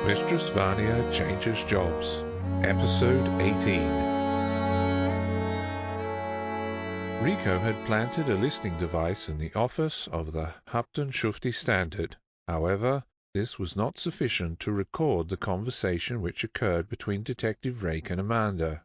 Mistress Vania Changes Jobs, Episode 18. Riko had planted a listening device in the office of the Hapten-Shufti Standard. However, this was not sufficient to record the conversation which occurred between Detective Rake and Amanda.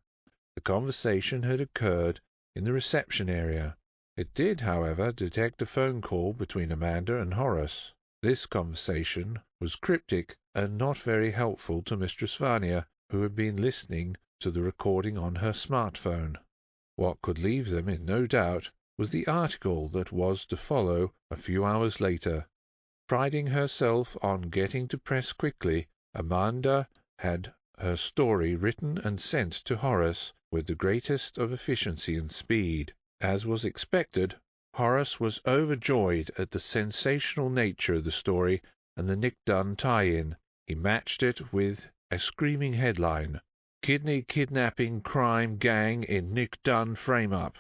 The conversation had occurred in the reception area. It did, however, detect a phone call between Amanda and Horace. This conversation was cryptic and not very helpful to Mistress Vania, who had been listening to the recording on her smartphone. What could leave them in no doubt was the article that was to follow a few hours later. Priding herself on getting to press quickly, Amanda had her story written and sent to Horace with the greatest of efficiency and speed. As was expected, Horace was overjoyed at the sensational nature of the story and the Nick Dunn tie-in. He matched it with a screaming headline: Kidnapping Crime Gang in Nick Dunn Frame Up.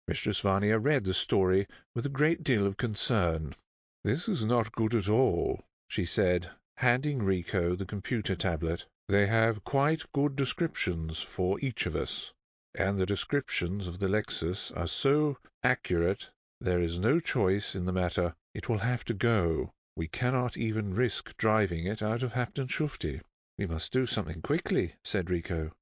Mistress Vania read the story with a great deal of concern. "This is not good at all," she said, handing Riko the computer tablet. "They have quite good descriptions for each of us, and the descriptions of the Lexus are so accurate there is no choice in the matter. It will have to go. We cannot even risk driving it out of Hapten-Shufti." "We must do something quickly," said Riko.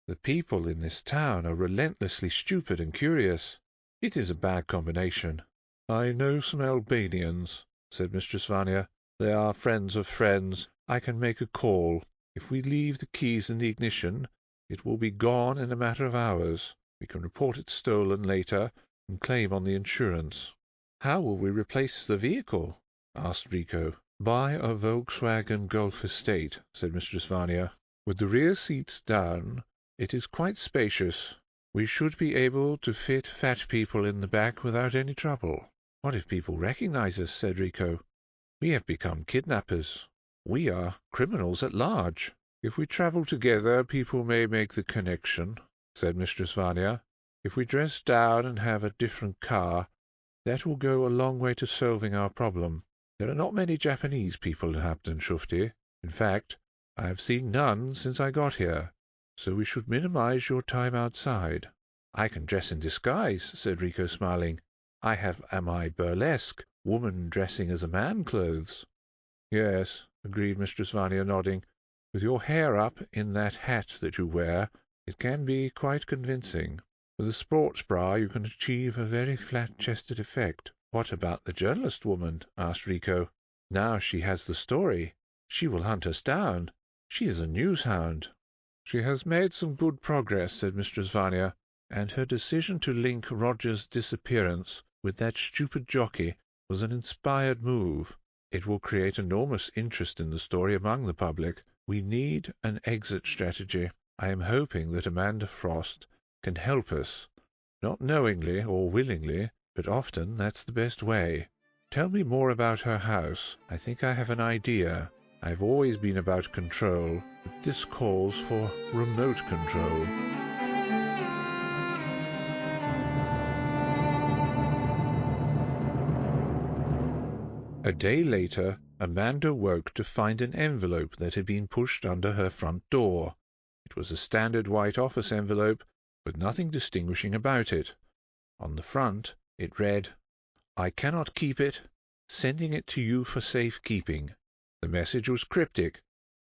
"The people in this town are relentlessly stupid and curious. It is a bad combination." "I know some Albanians," said Mistress Vania. "They are friends of friends. I can make a call. If we leave the keys in the ignition, it will be gone in a matter of hours. We can report it stolen later and claim on the insurance." "How will we replace the vehicle?" asked Riko. "By a Volkswagen Golf estate," said Mistress Vania. "With the rear seats down, it is quite spacious. We should be able to fit fat people in the back without any trouble." "What if people recognize us?" said Riko. "We have become kidnappers. We are criminals at large." "If we travel together, people may make the connection," said Mistress Vania. "If we dress down and have a different car, that will go a long way to solving our problem. There are not many Japanese people in Hapten-Shufti. In fact, I have seen none since I got here, so we should minimize your time outside." "I can dress in disguise," said Riko, smiling. "I have my burlesque, woman dressing as a man clothes." "Yes," agreed Mistress Vania, nodding. "With your hair up in that hat that you wear, it can be quite convincing. With a sports bra you can achieve a very flat-chested effect." "What about the journalist woman?" asked Riko. "Now she has the story, she will hunt us down. She is a news hound." "She has made some good progress," said Mistress Vania, "and her decision to link Roger's disappearance with that stupid jockey was an inspired move. It will create enormous interest in the story among the public. We need an exit strategy. I am hoping that Amanda Frost can help us, not knowingly or willingly, but often that's the best way. Tell me more about her house. I think I have an idea. I've always been about control, but this calls for remote control." A day later, Amanda woke to find an envelope that had been pushed under her front door. It was a standard white office envelope, with nothing distinguishing about it. On the front it read, "I cannot keep it. Sending it to you for safe keeping." The message was cryptic,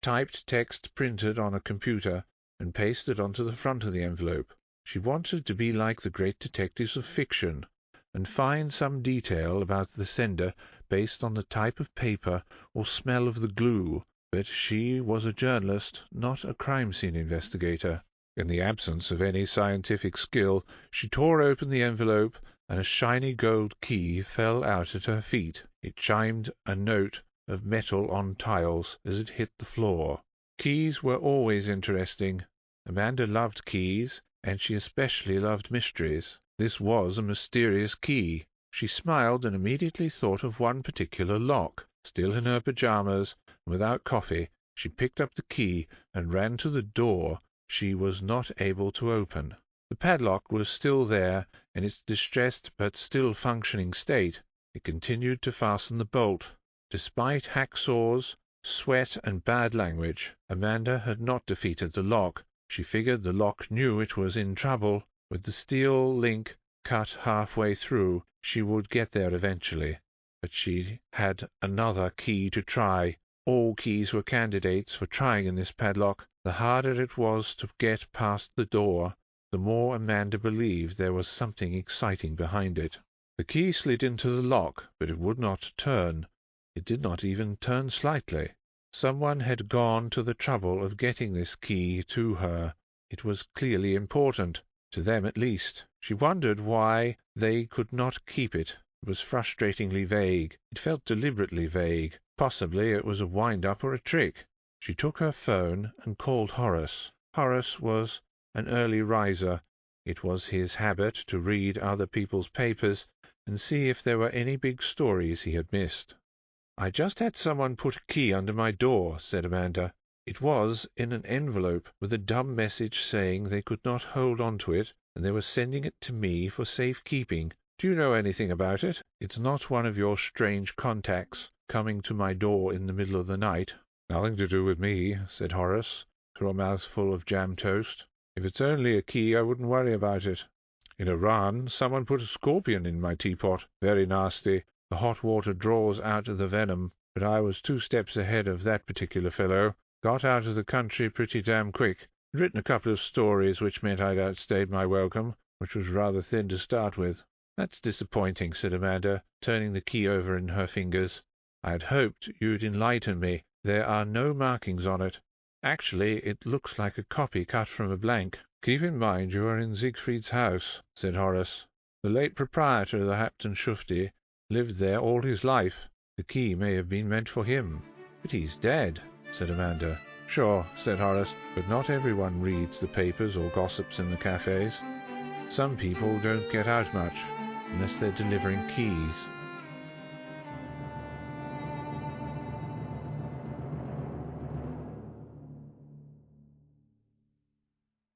typed text printed on a computer and pasted onto the front of the envelope. She wanted to be like the great detectives of fiction, and find some detail about the sender based on the type of paper or smell of the glue, but she was a journalist, not a crime scene investigator. In the absence of any scientific skill, she tore open the envelope, and a shiny gold key fell out at her feet. It chimed a note of metal on tiles as it hit the floor. Keys were always interesting. Amanda loved keys, and she especially loved mysteries. This was a mysterious key. She smiled and immediately thought of one particular lock. Still in her pyjamas and without coffee, she picked up the key and ran to the door she was not able to open. The padlock was still there in its distressed but still functioning state. It continued to fasten the bolt. Despite hacksaws sweat and bad language. Amanda had not defeated the lock. She figured the lock knew it was in trouble. With the steel link cut halfway through, she would get there eventually. But she had another key to try. All keys were candidates for trying in this padlock. The harder it was to get past the door, the more Amanda believed there was something exciting behind it. The key slid into the lock, but it would not turn. It did not even turn slightly. Someone had gone to the trouble of getting this key to her. It was clearly important, to them at least. She wondered why they could not keep it. It was frustratingly vague. It felt deliberately vague. Possibly it was a wind-up or a trick. She took her phone and called Horace. Horace was an early riser. It was his habit to read other people's papers and see if there were any big stories he had missed. "I just had someone put a key under my door," said Amanda. "It was in an envelope with a dumb message saying they could not hold on to it, and they were sending it to me for safe keeping. Do you know anything about it? It's not one of your strange contacts coming to my door in the middle of the night." "Nothing to do with me," said Horace, through a mouthful of jam toast. "If it's only a key, I wouldn't worry about it. In Iran, someone put a scorpion in my teapot. Very nasty. The hot water draws out the venom, but I was 2 steps ahead of that particular fellow. Got out of the country pretty damn quick. I'd written a couple of stories which meant I'd outstayed my welcome, which was rather thin to start with." "That's disappointing," said Amanda, turning the key over in her fingers. "I had hoped you'd enlighten me. There are no markings on it. Actually, it looks like a copy cut from a blank." "Keep in mind you are in Siegfried's house," said Horace. "The late proprietor of the Hapten-Shufti lived there all his life. The key may have been meant for him." "But he's dead," said Amanda. "Sure," said Horace, "but not everyone reads the papers or gossips in the cafes. Some people don't get out much, unless they're delivering keys."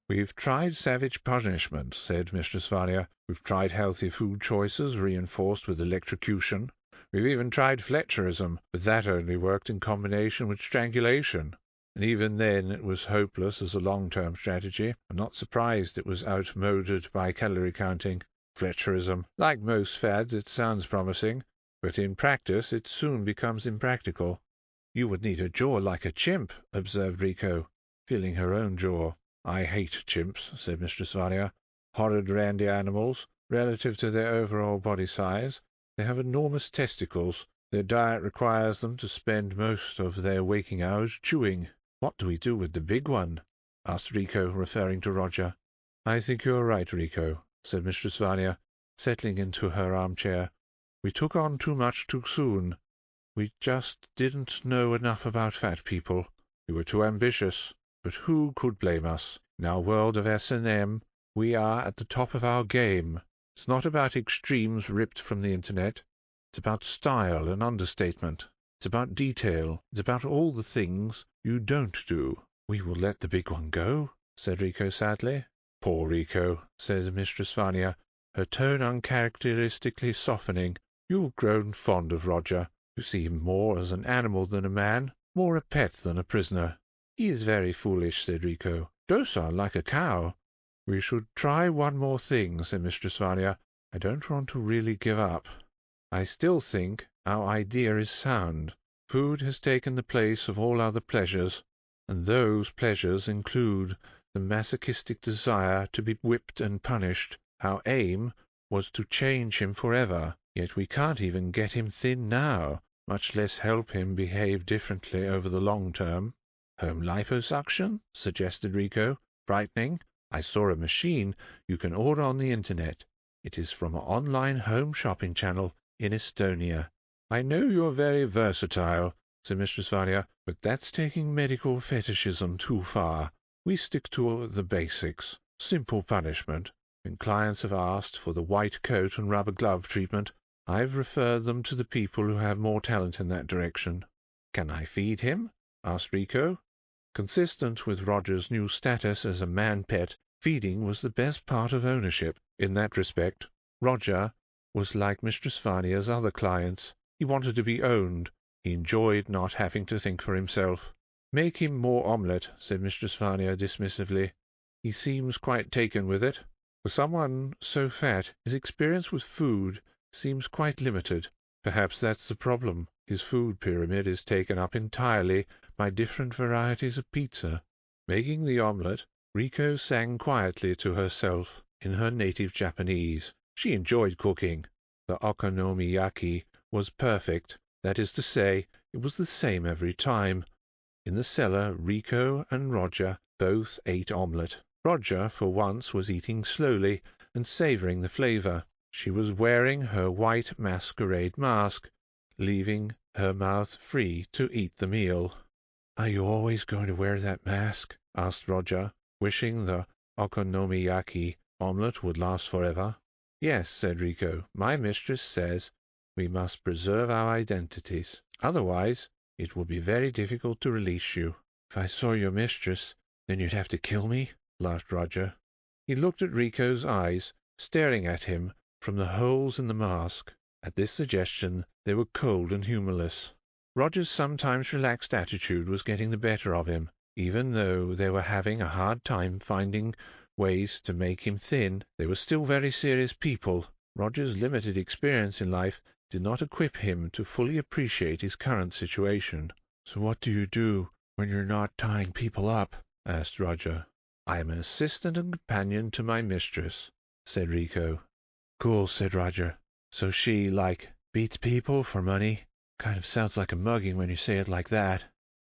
"We've tried savage punishment," said Mistress Vania. "We've tried healthy food choices reinforced with electrocution. We've even tried Fletcherism, but that only worked in combination with strangulation. And even then it was hopeless as a long-term strategy. I'm not surprised it was outmoded by calorie counting. Fletcherism. Like most fads, it sounds promising, but in practice it soon becomes impractical." "You would need a jaw like a chimp," observed Riko, feeling her own jaw. "I hate chimps," said Mistress Vania. "Horrid randy animals. Relative to their overall body size, they have enormous testicles. Their diet requires them to spend most of their waking hours chewing." "What do we do with the big one?" asked Riko, referring to Roger. "I think you are right, Riko," said Mistress Vania, settling into her armchair. "We took on too much too soon. We just didn't know enough about fat people. We were too ambitious. But who could blame us? In our world of S&M, we are at the top of our game. It's not about extremes ripped from the Internet. It's about style and understatement. It's about detail. It's about all the things you don't do." "We will let the big one go," said Riko sadly. "Poor Riko," said Mistress Vania, her tone uncharacteristically softening. "You've grown fond of Roger. You see him more as an animal than a man, more a pet than a prisoner." "He is very foolish," said Riko. "Docile like a cow." "We should try one more thing," said Mistress Vania. "I don't want to really give up. I still think our idea is sound. Food has taken the place of all other pleasures, and those pleasures include the masochistic desire to be whipped and punished. Our aim was to change him forever, yet we can't even get him thin now, much less help him behave differently over the long term." "Home liposuction?" suggested Riko, brightening. "I saw a machine you can order on the Internet. It is from an online home shopping channel in Estonia." "I know you are very versatile," said Mistress Vania, "but that's taking medical fetishism too far. We stick to the basics. Simple punishment. When clients have asked for the white coat and rubber glove treatment, I've referred them to the people who have more talent in that direction." "Can I feed him?" asked Riko. Consistent with Roger's new status as a man-pet, feeding was the best part of ownership. In that respect, Roger was like Mistress Vania's other clients. He wanted to be owned, He enjoyed not having to think for himself. "Make him more omelette," said Mistress Vania dismissively. "He seems quite taken with it. For someone so fat, his experience with food seems quite limited. Perhaps that's the problem. His food pyramid is taken up entirely by different varieties of pizza." Making the omelette, Riko sang quietly to herself in her native Japanese. She enjoyed cooking. The okonomiyaki was perfect. That is to say, it was the same every time. In the cellar, Riko and Roger both ate omelette. Roger, for once, was eating slowly and savouring the flavour. She was wearing her white masquerade mask, leaving her mouth free to eat the meal. "Are you always going to wear that mask?" asked Roger, wishing the okonomiyaki omelette would last forever. "Yes," said Riko. "My mistress says we must preserve our identities. Otherwise it will be very difficult to release you." "If I saw your mistress, then you'd have to kill me?" laughed Roger. He looked at Riko's eyes, staring at him from the holes in the mask. At this suggestion they were cold and humourless. Roger's sometimes relaxed attitude was getting the better of him. Even though they were having a hard time finding ways to make him thin, they were still very serious people. Roger's limited experience in life did not equip him to fully appreciate his current situation. "So what do you do when you're not tying people up?" asked Roger. "I am an assistant and companion to my mistress," said Riko. "Cool," said Roger. "So she, beats people for money? Kind of sounds like a mugging when you say it like that."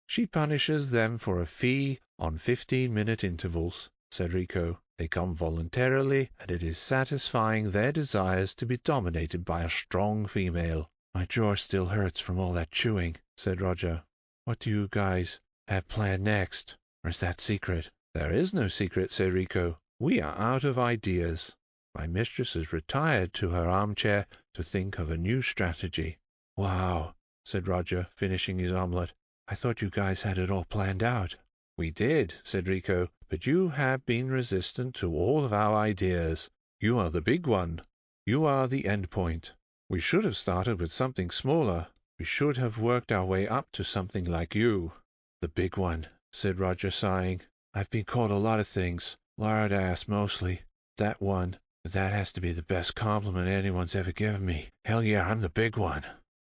"She punishes them for a fee on 15-minute intervals," said Riko. "They come voluntarily, and it is satisfying their desires to be dominated by a strong female." "My jaw still hurts from all that chewing," said Roger. "What do you guys have planned next? Or is that secret?" "There is no secret," said Riko. "We are out of ideas. My mistress has retired to her armchair to think of a new strategy." "Wow," said Roger, finishing his omelette. "I thought you guys had it all planned out." "We did," said Riko, "but you have been resistant to all of our ideas. You are the big one. You are the end point. We should have started with something smaller. We should have worked our way up to something like you." "The big one," said Roger, sighing. "I've been called a lot of things. Lard ass, mostly. That has to be the best compliment anyone's ever given me. Hell yeah, I'm the big one."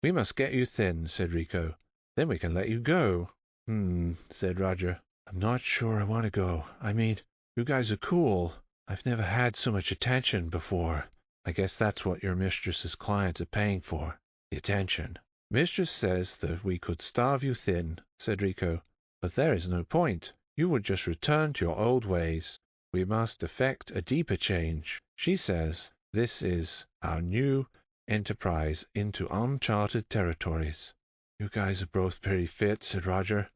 "We must get you thin," said Riko. "Then we can let you go." Said Roger. "I'm not sure I want to go. I mean, you guys are cool. I've never had so much attention before. I guess that's what your mistress's clients are paying for, the attention." "Mistress says that we could starve you thin," said Riko. "But there is no point. You would just return to your old ways. We must effect a deeper change. She says this is our new enterprise into uncharted territories." "You guys are both pretty fit," said Roger,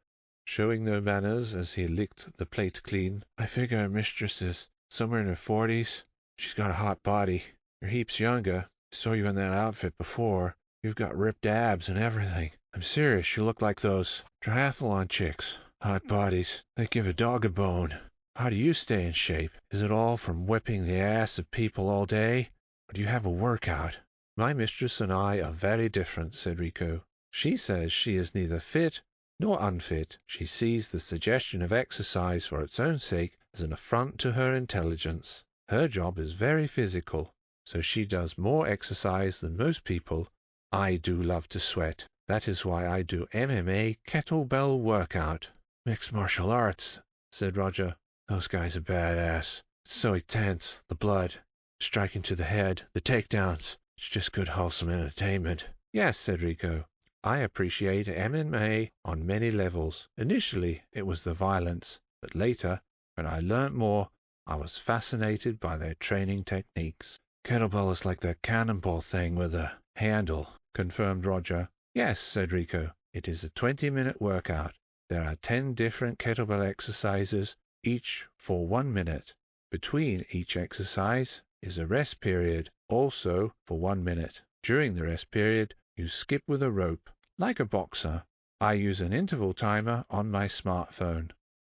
showing no manners as he licked the plate clean. "I figure our mistress is somewhere in her 40s. She's got a hot body. You're heaps younger. I saw you in that outfit before. You've got ripped abs and everything. I'm serious, you look like those triathlon chicks. Hot bodies. They give a dog a bone. How do you stay in shape? Is it all from whipping the ass of people all day? Or do you have a workout?" "My mistress and I are very different," said Riko. "She says she is neither fit nor unfit. She sees the suggestion of exercise for its own sake as an affront to her intelligence. Her job is very physical, so she does more exercise than most people. I do love to sweat. That is why I do MMA kettlebell workout." "Mixed martial arts," said Roger. "Those guys are badass. It's so intense. The blood, striking to the head, the takedowns. It's just good wholesome entertainment." "Yes," said Riko. "I appreciate MMA on many levels. Initially it was the violence, but later, when I learnt more, I was fascinated by their training techniques." "Kettlebell is like that cannonball thing with a handle," confirmed Roger. "Yes," said Riko. "It is a 20-minute workout. There are 10 different kettlebell exercises, each for 1 minute. Between each exercise is a rest period, also for 1 minute. During the rest period, you skip with a rope, like a boxer. I use an interval timer on my smartphone."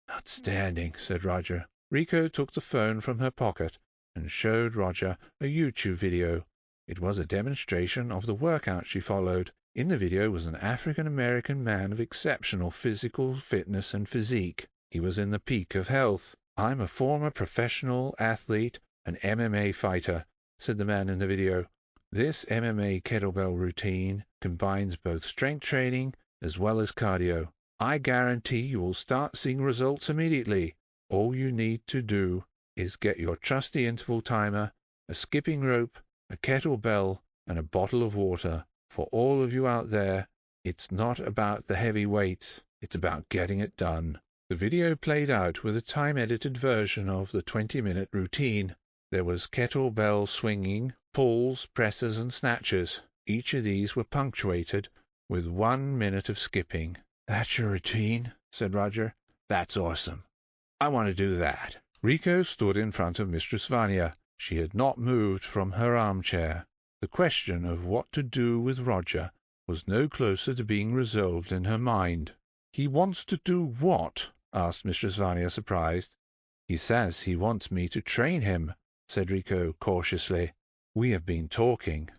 "Outstanding," said Roger. Riko took the phone from her pocket and showed Roger a YouTube video. It was a demonstration of the workout she followed. In the video was an African-American man of exceptional physical fitness and physique. He was in the peak of health. "I'm a former professional athlete, an MMA fighter," said the man in the video. "This MMA kettlebell routine combines both strength training as well as cardio. I guarantee you will start seeing results immediately. All you need to do is get your trusty interval timer, a skipping rope, a kettlebell, and a bottle of water. For all of you out there, it's not about the heavy weights, it's about getting it done." The video played out with a time-edited version of the 20-minute routine. There was kettlebell swinging, pulls, presses, and snatches. Each of these were punctuated with 1 minute of skipping. "That's your routine," said Roger. "That's awesome. I want to do that." Riko stood in front of Mistress Vania. She had not moved from her armchair. The question of what to do with Roger was no closer to being resolved in her mind. "He wants to do what?" asked Mistress Vania, surprised. "He says he wants me to train him," said Riko cautiously. "We have been talking."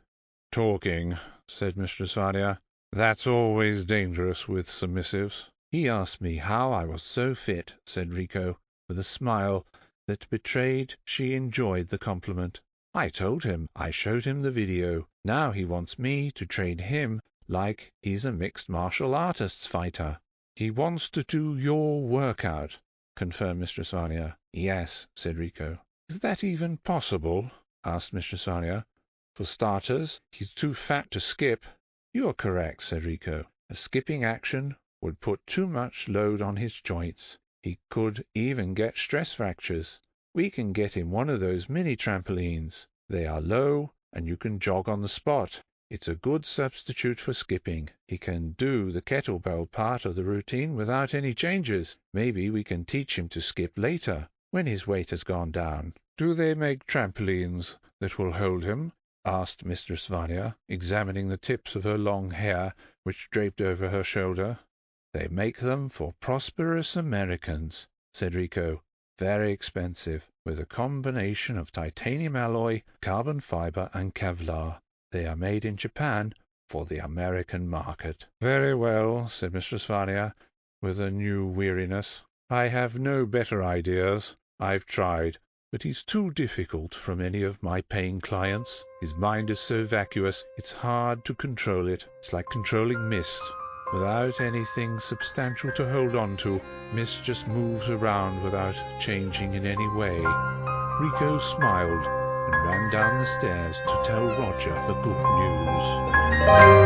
"Talking," said Mistress Vania. "That's always dangerous with submissives." "He asked me how I was so fit," said Riko, with a smile that betrayed she enjoyed the compliment. "I told him. I showed him the video. Now he wants me to train him like he's a mixed martial artists fighter." "He wants to do your workout," confirmed Mistress Vania. "Yes," said Riko. "Is that even possible?" asked Mistress Vania. "For starters, he's too fat to skip." "You are correct," said Riko. "A skipping action would put too much load on his joints. He could even get stress fractures. We can get him one of those mini trampolines. They are low, and you can jog on the spot. It's a good substitute for skipping. He can do the kettlebell part of the routine without any changes. Maybe we can teach him to skip later, when his weight has gone down." "Do they make trampolines that will hold him?" asked Mistress Vania, examining the tips of her long hair, which draped over her shoulder. "They make them for prosperous Americans," said Riko. "Very expensive, with a combination of titanium alloy, carbon fiber, and Kevlar. They are made in Japan for the American market." "Very well," said Mistress Vania, with a new weariness. "I have no better ideas. I've tried, but he's too difficult for many of my paying clients. His mind is so vacuous, it's hard to control it. It's like controlling mist. Without anything substantial to hold on to, mist just moves around without changing in any way." Riko smiled and ran down the stairs to tell Roger the good news.